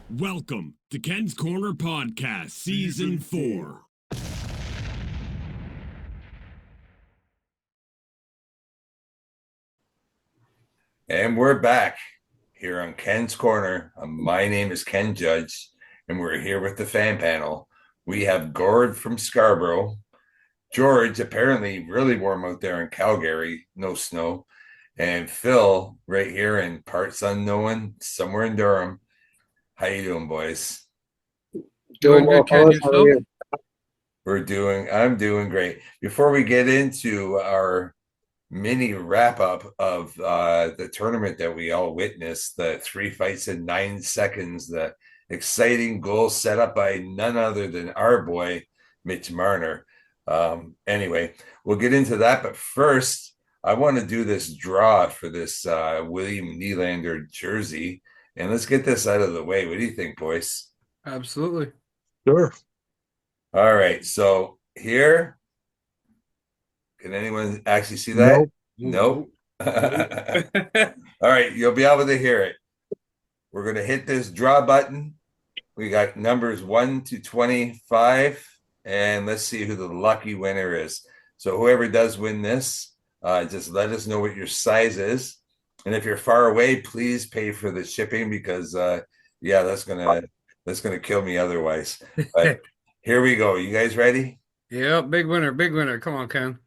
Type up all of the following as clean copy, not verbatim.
Welcome to Ken's Corner Podcast, Season 4. And we're back here on Ken's Corner. My name is Ken Judge, and we're here with the fan panel. We have Gord from Scarborough, George, apparently really warm out there in Calgary, no snow, and Phil right here in parts unknown, somewhere in Durham. How you doing, boys? Doing well, good, Ken. fellas. How are Yourself? you? I'm doing great. Before we get into our mini wrap up of the tournament that we all witnessed, the 3 fights in 9 seconds, the exciting goal set up by none other than our boy Mitch Marner. Anyway, we'll get into that, but first I want to do this draw for this William Nylander jersey, and let's get this out of the way. What do you think, boys? Absolutely. Sure. All right, so here, can anyone actually see that? Nope. All right, you'll be able to hear it. We're going to hit this draw button. We got numbers 1 to 25, and let's see who the lucky winner is. So whoever does win this, just let us know what your size is. And if you're far away, please pay for the shipping because, that's gonna kill me otherwise. But here we go. You guys ready? Yeah, big winner, big winner. Come on, Ken.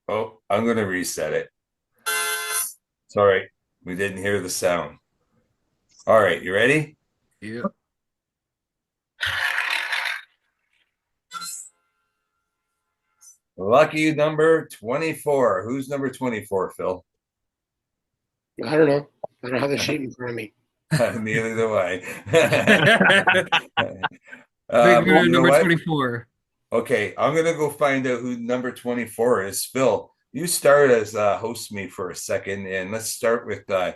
Oh, I'm going to reset it. Sorry, we didn't hear the sound. All right, you ready? Yeah. Lucky number 24. Who's number 24, Phil? I don't know. I don't have the sheet in front of me. Neither do I. Big winner, you know number what? 24. Okay, I'm going to go find out who number 24 is. Phil, you start as host me for a second, and let's start with the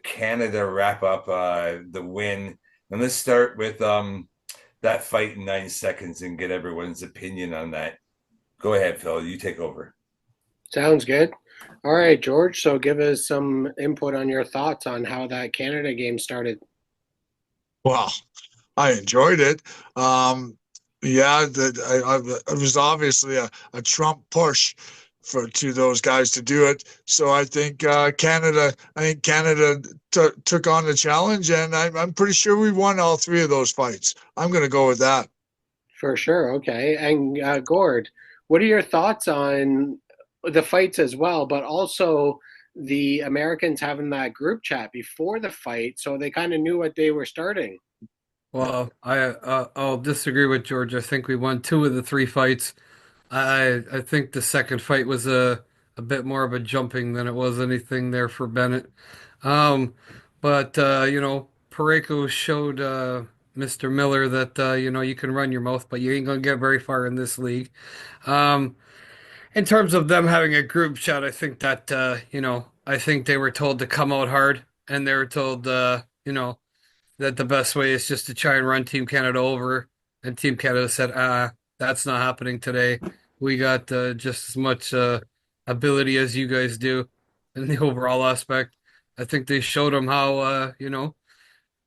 Canada wrap up, the win. And let's start with that fight in 9 seconds and get everyone's opinion on that. Go ahead, Phil. You take over. Sounds good. All right, George. So give us some input on your thoughts on how that Canada game started. Well, I enjoyed it. It was obviously a Trump push to those guys to do it. So I think Canada took on the challenge, and I'm pretty sure we won all three of those fights. I'm going to go with that. For sure. Okay. And Gord, what are your thoughts on the fights as well, but also the Americans having that group chat before the fight, so they kind of knew what they were starting? Well, I'll disagree with George. I think we won 2 of the 3 fights. I think the second fight was a bit more of a jumping than it was anything there for Bennett. But Pareko showed Mr. Miller that you can run your mouth, but you ain't gonna get very far in this league. Um, In terms of them having a group chat, I think that I think they were told to come out hard, and they were told that the best way is just to try and run Team Canada over, and Team Canada said, that's not happening today. We got just as much ability as you guys do in the overall aspect. I think they showed them how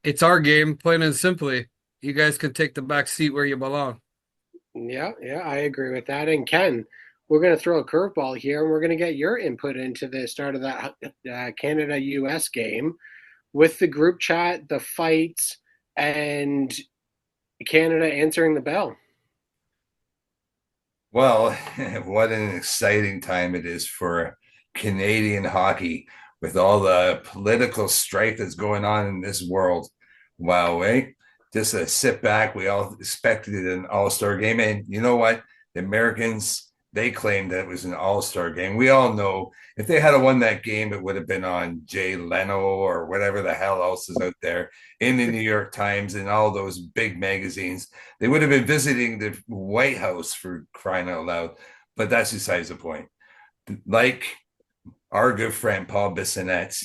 it's our game, plain and simply. You guys can take the back seat where you belong. Yeah, I agree with that. And Ken, we're going to throw a curveball here, and we're going to get your input into the start of that Canada-US game with the group chat, the fights, and Canada answering the bell. Well, what an exciting time it is for Canadian hockey with all the political strife that's going on in this world. Wow, eh? Just to sit back, we all expected an all-star game. And you know what? The Americans, they claimed that it was an all-star game. We all know if they had won that game, it would have been on Jay Leno or whatever the hell else is out there in the New York Times and all those big magazines. They would have been visiting the White House, for crying out loud. But that's besides the point. Like our good friend Paul Bissonnette,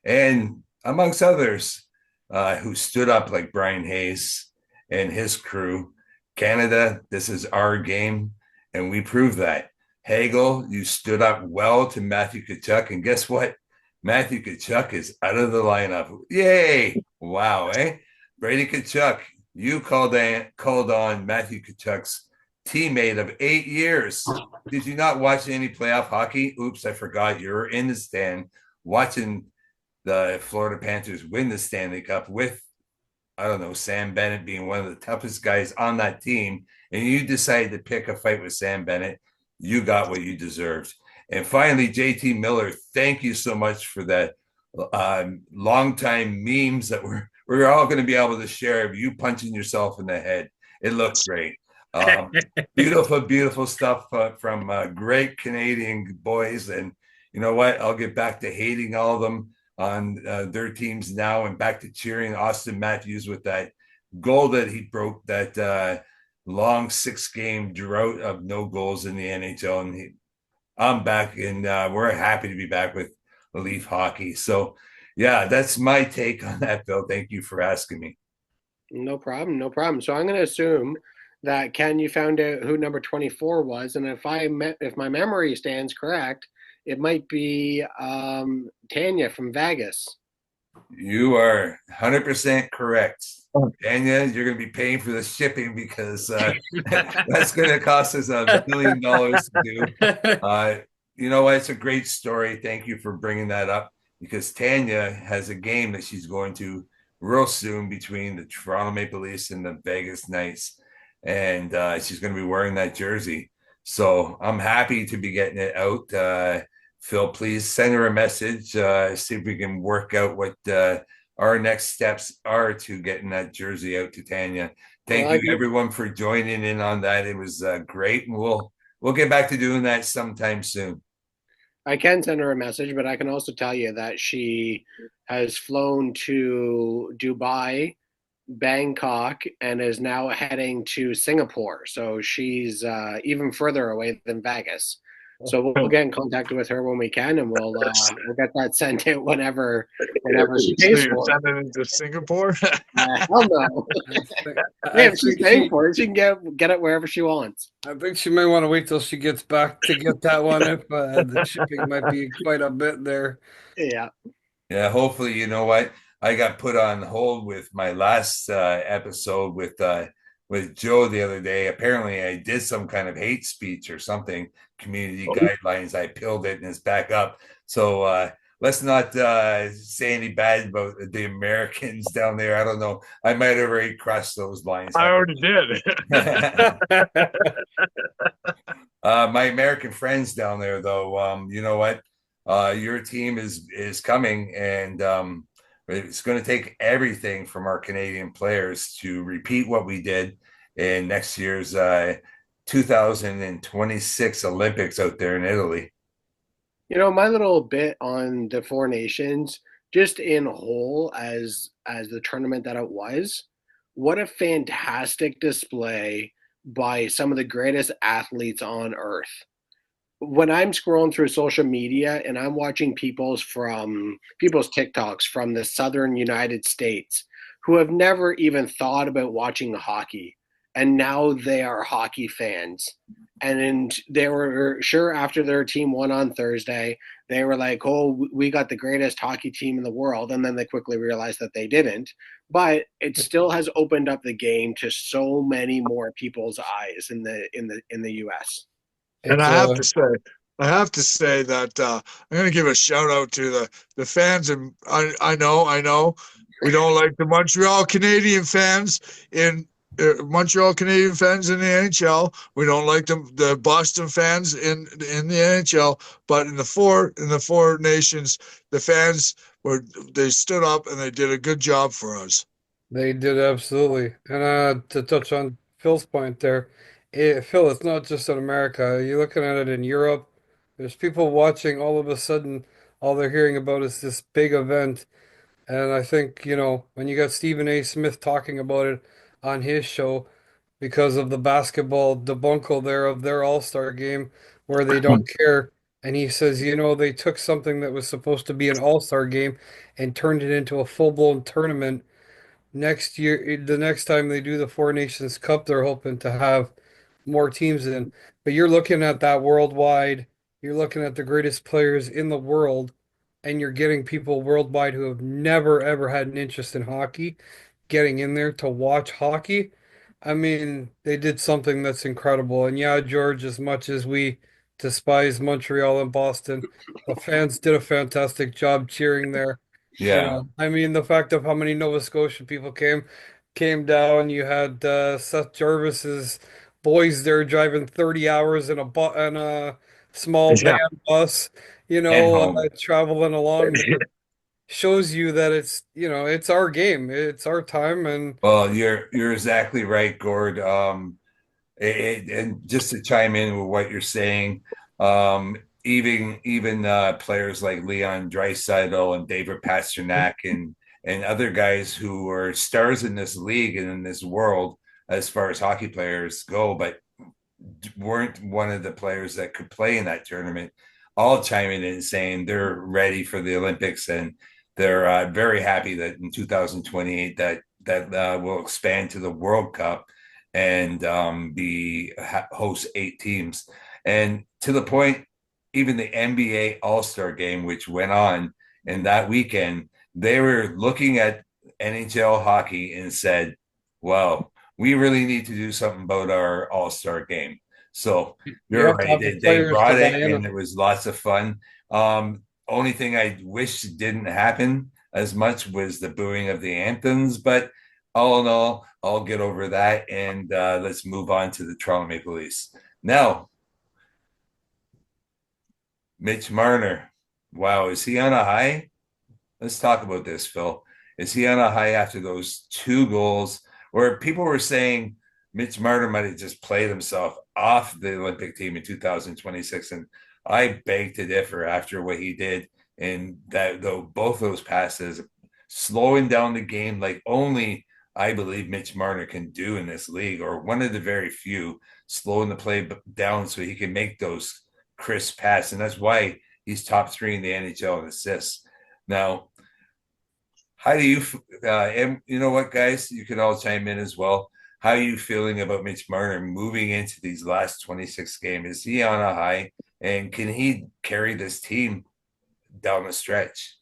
and amongst others who stood up like Brian Hayes and his crew. Canada, this is our game, and we proved that. Hagel, you stood up well to Matthew Tkachuk, and guess what? Matthew Kachuk is out of the lineup. Yay! Wow, eh? Brady Kachuk, you called on Matthew Kachuk's teammate of 8 years. Did you not watch any playoff hockey? Oops, I forgot. You were in the stand watching the Florida Panthers win the Stanley Cup with, I don't know, Sam Bennett being one of the toughest guys on that team, and you decided to pick a fight with Sam Bennett. You got what you deserved. And finally, JT Miller, thank you so much for that long time memes that we're all going to be able to share of you punching yourself in the head. It looked great. Beautiful stuff from great Canadian boys. And you know what? I'll get back to hating all of them on their teams now and back to cheering Austin Matthews with that goal that he broke, that long 6-game drought of no goals in the NHL. And I'm back, and we're happy to be back with Leaf hockey. So, yeah, that's my take on that, Bill. Thank you for asking me. No problem, no problem. So I'm going to assume that, Ken, you found out who number 24 was, and if my memory stands correct, it might be Tanya from Vegas. You are 100% correct. Tanya, you're going to be paying for the shipping because that's going to cost us $1 million to do. You know what? It's a great story. Thank you for bringing that up, because Tanya has a game that she's going to real soon between the Toronto Maple Leafs and the Vegas Knights. And she's going to be wearing that jersey. So I'm happy to be getting it out. Phil, please send her a message. See if we can work out what our next steps are to getting that jersey out to Tanya. Thank you, everyone, for joining in on that. It was great, and we'll get back to doing that sometime soon. I can send her a message, but I can also tell you that she has flown to Dubai, Bangkok, and is now heading to Singapore. So she's even further away than Vegas. So we'll get in contact with her when we can, and we'll get that sent out whenever she pays for it. Send it into Singapore? Hell no. If she's paying for it, she can get it wherever she wants. I think she may want to wait till she gets back to get that one. If the shipping might be quite a bit there. Yeah. Yeah, hopefully, you know what? I got put on hold with my last episode with Joe the other day. Apparently, I did some kind of hate speech or something, community guidelines. I peeled it and it's back up. So let's not say any bad about the Americans down there. I don't know. I might have already crossed those lines. I already did. My American friends down there, though, you know what? Your team is coming, and it's going to take everything from our Canadian players to repeat what we did in next year's 2026 Olympics out there in Italy. You know, my little bit on the Four Nations, just in whole as the tournament that it was, what a fantastic display by some of the greatest athletes on earth. When I'm scrolling through social media and I'm watching people's TikToks from the southern United States who have never even thought about watching hockey, and now they are hockey fans. And they were sure after their team won on Thursday, they were like, oh, we got the greatest hockey team in the world. And then they quickly realized that they didn't. But it still has opened up the game to so many more people's eyes in the US. And I have to say that I'm going to give a shout out to the fans. And I know we don't like the Montreal Canadian fans in the NHL. We don't like the Boston fans in the NHL. But in the four nations, the fans they stood up and they did a good job for us. They did, absolutely. And to touch on Phil's point there, Phil, it's not just in America. You're looking at it in Europe. There's people watching. All of a sudden, all they're hearing about is this big event. And I think, when you got Stephen A. Smith talking about it on his show because of the basketball debacle there of their All-Star game where they don't care. And he says, they took something that was supposed to be an All-Star game and turned it into a full-blown tournament. Next year, the next time they do the Four Nations Cup, they're hoping to have more teams in. But you're looking at that worldwide. You're looking at the greatest players in the world and you're getting people worldwide who have never ever had an interest in hockey getting in there to watch hockey. I mean, they did something that's incredible. And yeah, George, as much as we despise Montreal and Boston, the fans did a fantastic job cheering there. Yeah. I mean, the fact of how many Nova Scotian people came down. You had Seth Jarvis's boys there driving 30 hours in a small Yeah. van bus, And home. traveling along there. Shows you that it's our game, it's our time, and Well, you're exactly right, Gord. And just to chime in with what you're saying, even players like Leon Draisaitl and David Pastrnak and other guys who are stars in this league and in this world as far as hockey players go, but weren't one of the players that could play in that tournament, all chiming in saying they're ready for the Olympics and they're very happy that in 2028 that will expand to the World Cup and host 8 teams. And to the point, even the NBA All-Star game, which went on and that weekend, they were looking at NHL hockey and said, well, we really need to do something about our All-Star game. So you you're have to right. have the They players to brought buy it in. and it was lots of fun. Only thing I wish didn't happen as much was the booing of the anthems, but all in all, I'll get over that and let's move on to the Toronto Maple Leafs. Now, Mitch Marner. Wow, is he on a high? Let's talk about this, Phil. Is he on a high after those 2 goals? Where people were saying Mitch Marner might have just played himself off the Olympic team in 2026, and I beg to differ after what he did in that though both those passes, slowing down the game like only I believe Mitch Marner can do in this league, or one of the very few, slowing the play down so he can make those crisp passes, and that's why he's top 3 in the NHL in assists. Now, how do you, and you know what, guys, you can all chime in as well. How are you feeling about Mitch Marner moving into these last 26 games? Is he on a high, and can he carry this team down the stretch?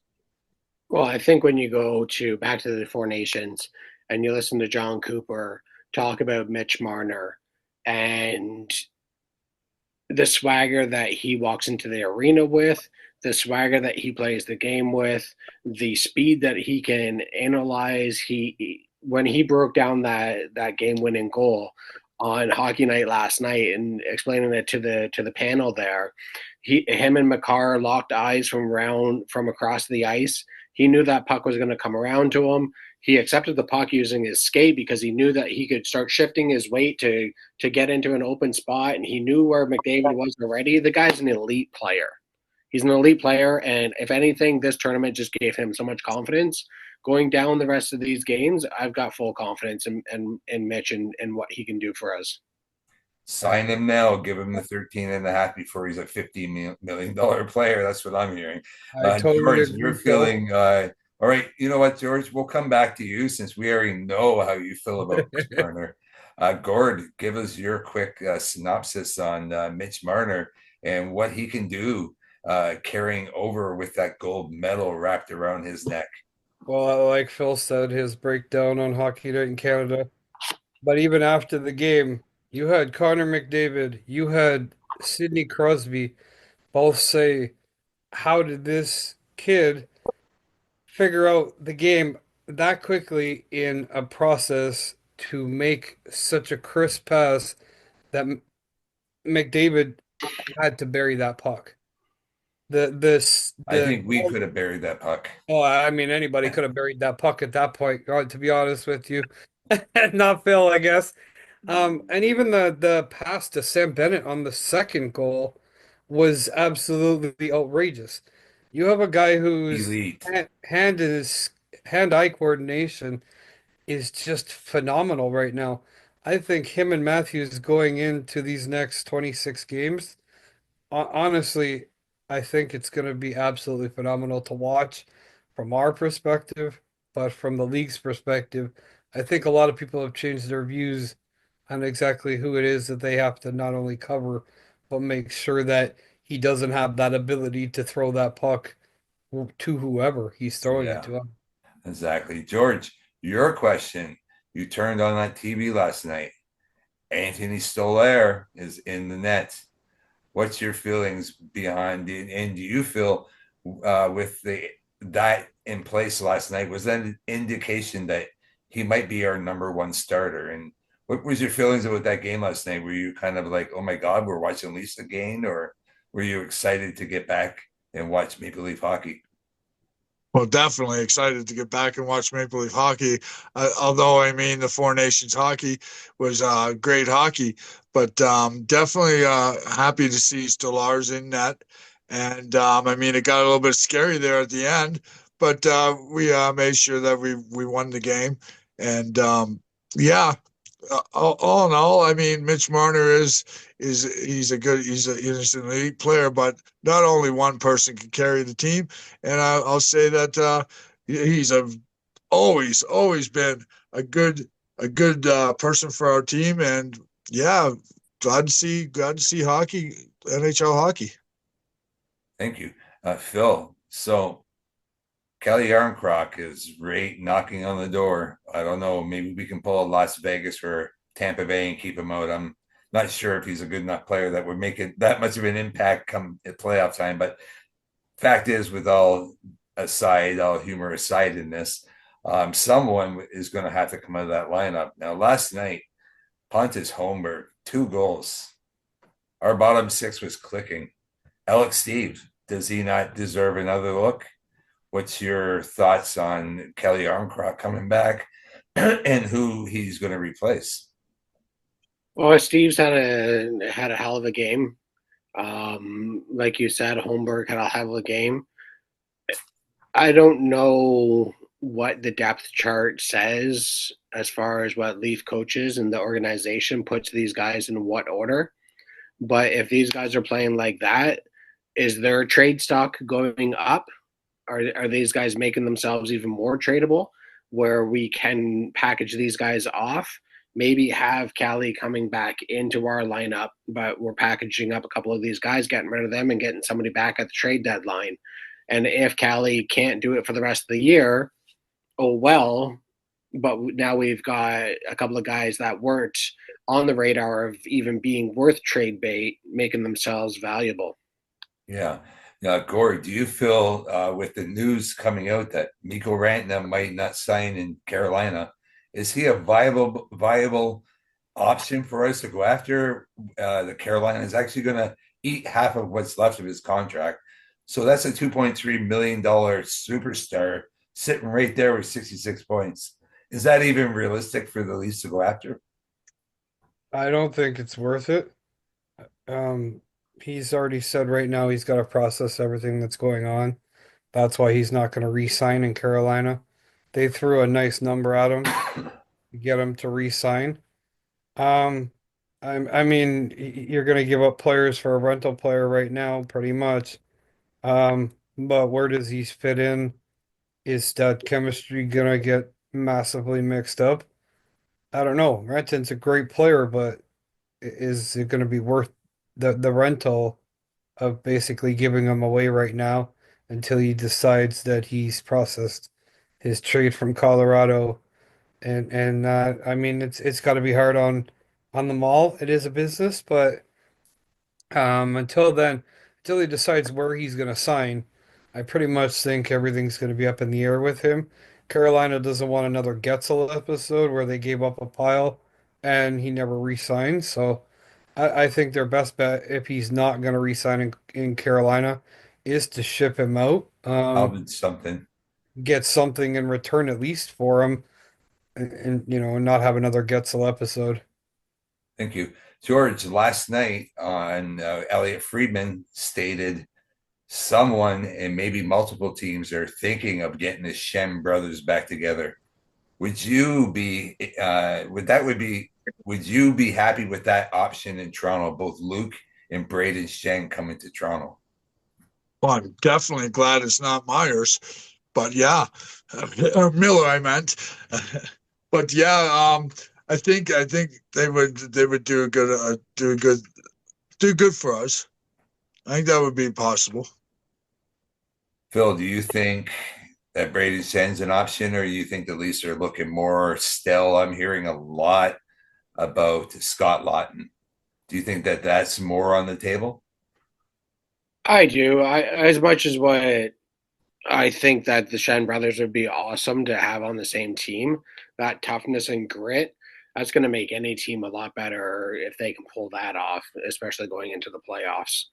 Well, I think when you go to back to the Four Nations and you listen to John Cooper talk about Mitch Marner and the swagger that he walks into the arena with, the swagger that he plays the game with, the speed that he can analyze. When he broke down that game winning goal on Hockey Night last night and explaining it to the panel there, him and Makar locked eyes from across the ice. He knew that puck was going to come around to him. He accepted the puck using his skate because he knew that he could start shifting his weight to get into an open spot, and he knew where McDavid was already. The guy's an elite player. He's an elite player, and if anything, this tournament just gave him so much confidence. Going down the rest of these games, I've got full confidence in Mitch and what he can do for us. Sign him now, give him the 13 and a half before he's a $50 million player. That's what I'm hearing. I totally George, agree, you're Phil. feeling all right. You know what, George? We'll come back to you since we already know how you feel about Mitch Marner. Gord, give us your quick synopsis on Mitch Marner and what he can do carrying over with that gold medal wrapped around his neck. Well, like Phil said, his breakdown on Hockey Night in Canada. But even after the game, you had Connor McDavid, you had Sidney Crosby both say, how did this kid figure out the game that quickly in a process to make such a crisp pass that McDavid had to bury that puck? I think we could have buried that puck. Oh, I mean, anybody could have buried that puck at that point, to be honest with you. Not Phil, I guess. And even the pass to Sam Bennett on the second goal was absolutely outrageous. You have a guy whose Elite. hand-eye coordination is just phenomenal right now. I think him and Matthews going into these next 26 games, honestly, I think it's going to be absolutely phenomenal to watch from our perspective, but from the league's perspective, I think a lot of people have changed their views on exactly who it is that they have to not only cover, but make sure that he doesn't have that ability to throw that puck to whoever he's throwing Yeah. it to. Exactly. George, your question. You turned on that TV last night. Anthony Stolar is in the net. What's your feelings behind it? And do you feel with that in place last night, was that an indication that he might be our number one starter? And what was your feelings about that game last night? Were you kind of like, oh my God, we're watching Lisa again? Or were you excited to get back and watch Maple Leaf hockey? Well, definitely excited to get back and watch Maple Leaf hockey. Although, I mean, the Four Nations hockey was great hockey, but definitely happy to see Stolarz in net. And I mean, it got a little bit scary there at the end, but we made sure that we won the game. And yeah, all in all, I mean, Mitch Marner he's he's an elite player, but not only one person can carry the team. And I'll say that he's always been a good person for our team. And yeah, glad to see hockey, NHL hockey. Thank you, Phil. So Kelly Yarncroc is right knocking on the door. I don't know. Maybe we can pull a Las Vegas for Tampa Bay and keep him out. I'm not sure if he's a good enough player that would make it that much of an impact come at playoff time. But fact is, with all humor aside in this, someone is going to have to come out of that lineup. Now, last night, Pontus Holmberg, 2 goals. Our bottom six was clicking. Alex Steve, does he not deserve another look? What's your thoughts on Kelly Armcroft coming back and who he's going to replace? Well, Steve's had a hell of a game. Like you said, Holmberg had a hell of a game. I don't know what the depth chart says as far as what Leaf coaches and the organization puts these guys in what order. But if these guys are playing like that, is their trade stock going up? Are these guys making themselves even more tradable where we can package these guys off? Maybe have Cali coming back into our lineup, but we're packaging up a couple of these guys, getting rid of them and getting somebody back at the trade deadline. And if Cali can't do it for the rest of the year, oh well. But now we've got a couple of guys that weren't on the radar of even being worth trade bait, making themselves valuable. Yeah. Now, Corey, do you feel with the news coming out that Mikko Rantanen might not sign in Carolina, is he a viable option for us to go after? The Carolina is actually going to eat half of what's left of his contract. So that's a $2.3 million superstar sitting right there with 66 points. Is that even realistic for the Leafs to go after? I don't think it's worth it. He's already said right now he's got to process everything that's going on. That's why he's not going to re-sign in Carolina. They threw a nice number at him to get him to re-sign. Um, I mean, you're going to give up players for a rental player right now, pretty much. But where does he fit in? Is that chemistry going to get massively mixed up? I don't know. Renton's a great player, but is it going to be worth the rental of basically giving him away right now until he decides that he's processed his trade from Colorado? And I mean, it's got to be hard on them all. It is a business, but until then, until he decides where he's going to sign, I pretty much think everything's going to be up in the air with him. Carolina doesn't want another Getzel episode where they gave up a pile and he never re-signed. So I think their best bet, if he's not going to re-sign in Carolina, is to ship him out. Something. Get something in return at least for him, and not have another Getzel episode. Thank you. George, last night on Elliot Friedman stated someone and maybe multiple teams are thinking of getting the Shem brothers back together. Would you be would you be happy with that option in Toronto, both Luke and Braden Shen coming to Toronto? Well, I'm definitely glad it's not Myers, but yeah, or Miller, I meant. But yeah, I think they would do good for us. I think that would be possible. Phil, do you think that Braden Shen's an option, or you think the Leafs are looking more still? I'm hearing a lot about Scott Lawton. Do you think that that's more on the table? I do. I as much as what I think that the Shen brothers would be awesome to have on the same team. That toughness and grit, that's going to make any team a lot better if they can pull that off, especially going into the playoffs.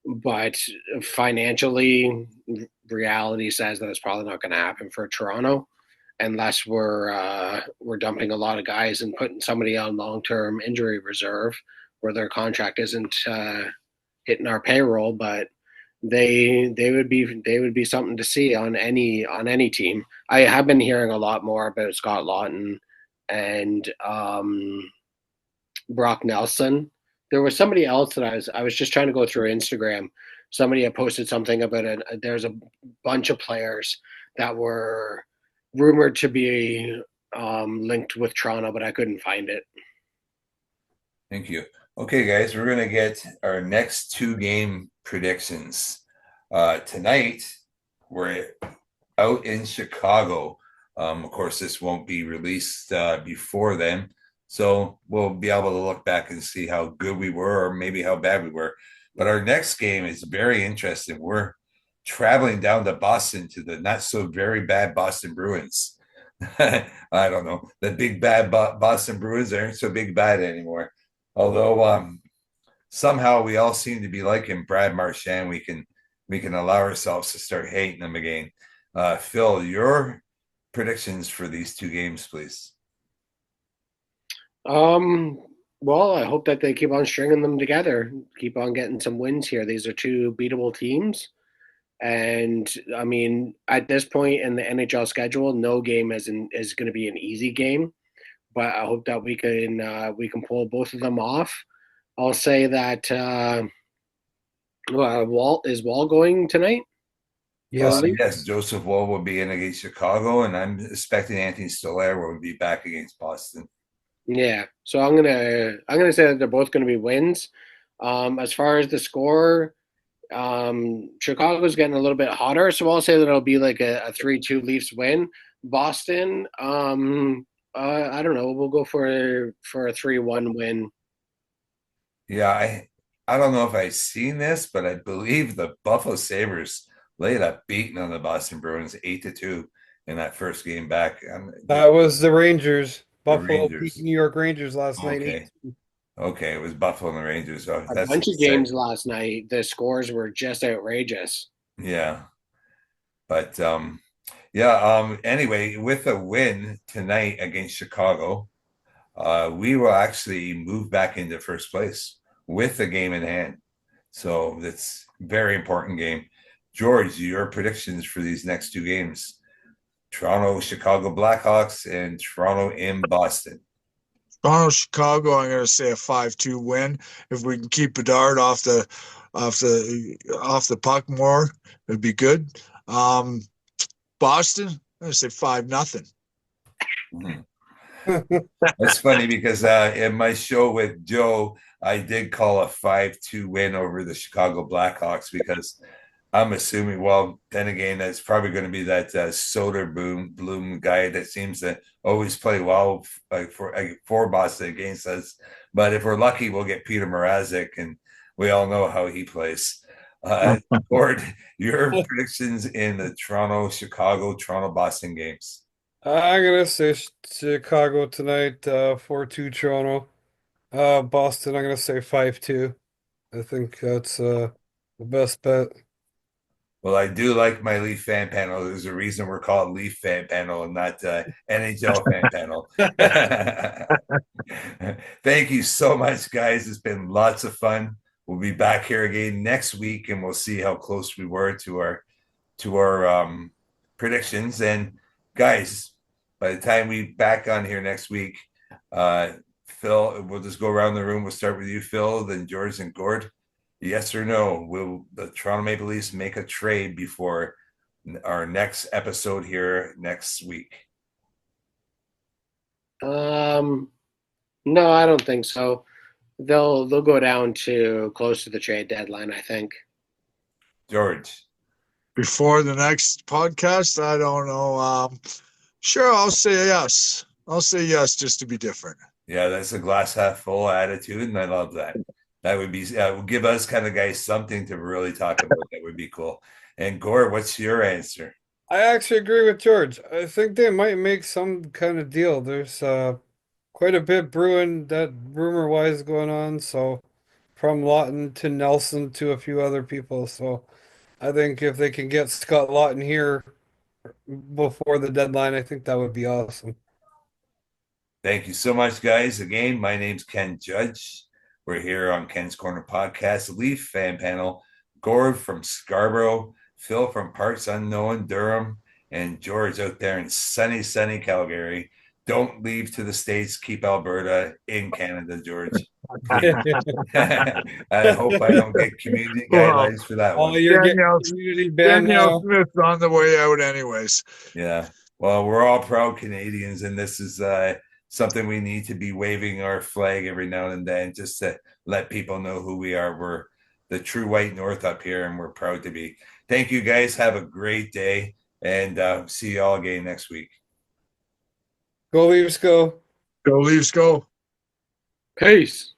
But financially, reality says that it's probably not going to happen for Toronto unless we're dumping a lot of guys and putting somebody on long term injury reserve where their contract isn't hitting our payroll. But they would be something to see on any team. I have been hearing a lot more about Scott Lawton and Brock Nelson. There was somebody else that I was just trying to go through Instagram. Somebody had posted something about it. There's a bunch of players that were rumored to be linked with Toronto, but I couldn't find it. Thank you. Okay, guys, we're going to get our next 2-game predictions. Tonight, we're out in Chicago. Of course, this won't be released before then. So we'll be able to look back and see how good we were or maybe how bad we were. But our next game is very interesting. We're traveling down to Boston to the not so very bad Boston Bruins. I don't know. The big bad Boston Bruins aren't so big bad anymore. Although somehow we all seem to be liking Brad Marchand, we can allow ourselves to start hating him again. Phil, your predictions for these 2 games, please. Well, I hope that they keep on stringing them together, keep on getting some wins here. These are 2 beatable teams. And I mean, at this point in the NHL schedule, no game is going to be an easy game. But I hope that we can pull both of them off. I'll say that Walt going tonight? Yes, Joseph Woll will be in against Chicago, and I'm expecting Anthony Stolar will be back against Boston. Yeah, so I'm gonna say that they're both gonna be wins. As far as the score, Chicago's getting a little bit hotter, so I'll say that it'll be like a 3-2 Leafs win. Boston, I don't know. We'll go for a 3-1 win. Yeah, I don't know if I've seen this, but I believe the Buffalo Sabres laid a beating on the Boston Bruins 8-2 in that first game back. That was the Rangers. Buffalo Rangers. beat New York Rangers last night. Okay, it was Buffalo and the Rangers. So A bunch of games last night. The scores were just outrageous. Yeah, but anyway, with a win tonight against Chicago, we will actually move back into first place with the game in hand. So that's a very important game. George, your predictions for these next 2 games: Toronto, Chicago Blackhawks, and Toronto in Boston. Toronto, Chicago. I'm going to say a 5-2 win. If we can keep Bedard off the puck more, it'd be good. Boston, I'm going to say 5-0. That's funny because in my show with Joe, I did call a 5-2 win over the Chicago Blackhawks because I'm assuming, well, then again, that's probably going to be that Soderblom guy that seems to always play well for Boston against us. But if we're lucky, we'll get Peter Mrazek, and we all know how he plays. Gord, your predictions in the Toronto, Boston games. I'm gonna say Chicago tonight, 4-2 Toronto. Boston, I'm gonna say 5-2. I think that's the best bet. Well, I do like my Leaf fan panel. There's a reason we're called Leaf fan panel and not NHL fan panel. Thank you so much, guys. It's been lots of fun. We'll be back here again next week, and we'll see how close we were to our predictions. And guys, by the time we back on here next week, Phil, we'll just go around the room. We'll start with you, Phil, then George and Gord. Yes or no? Will the Toronto Maple Leafs make a trade before our next episode here next week? No, I don't think so. They'll go down to close to the trade deadline, I think. George. before the next podcast? I don't know. Sure, I'll say yes. I'll say yes just to be different. Yeah, that's a glass half full attitude, and I love that. That would be would give us kind of guys something to really talk about. That would be cool. And Gore, what's your answer? I actually agree with George. I think they might make some kind of deal. There's quite a bit brewing that rumor-wise going on. So from Lawton to Nelson to a few other people. So I think if they can get Scott Lawton here before the deadline, I think that would be awesome. Thank you so much, guys. Again, my name's Ken Judge. We're here on Ken's Corner Podcast, Leaf Fan Panel, Gord from Scarborough, Phil from Parts Unknown, Durham, and George out there in sunny Calgary. Don't leave to the States. Keep Alberta in Canada, George. I hope I don't get community guidelines for that Oh, one. you're getting Danielle, community ban Danielle now. Smith's on the way out, anyways. Yeah. Well, we're all proud Canadians, and this is something we need to be waving our flag every now and then just to let people know who we are. We're the true white north up here, and we're proud to be. Thank you, guys. Have a great day, and see you all again next week. Go Leafs, go. Go Leafs, go. Peace.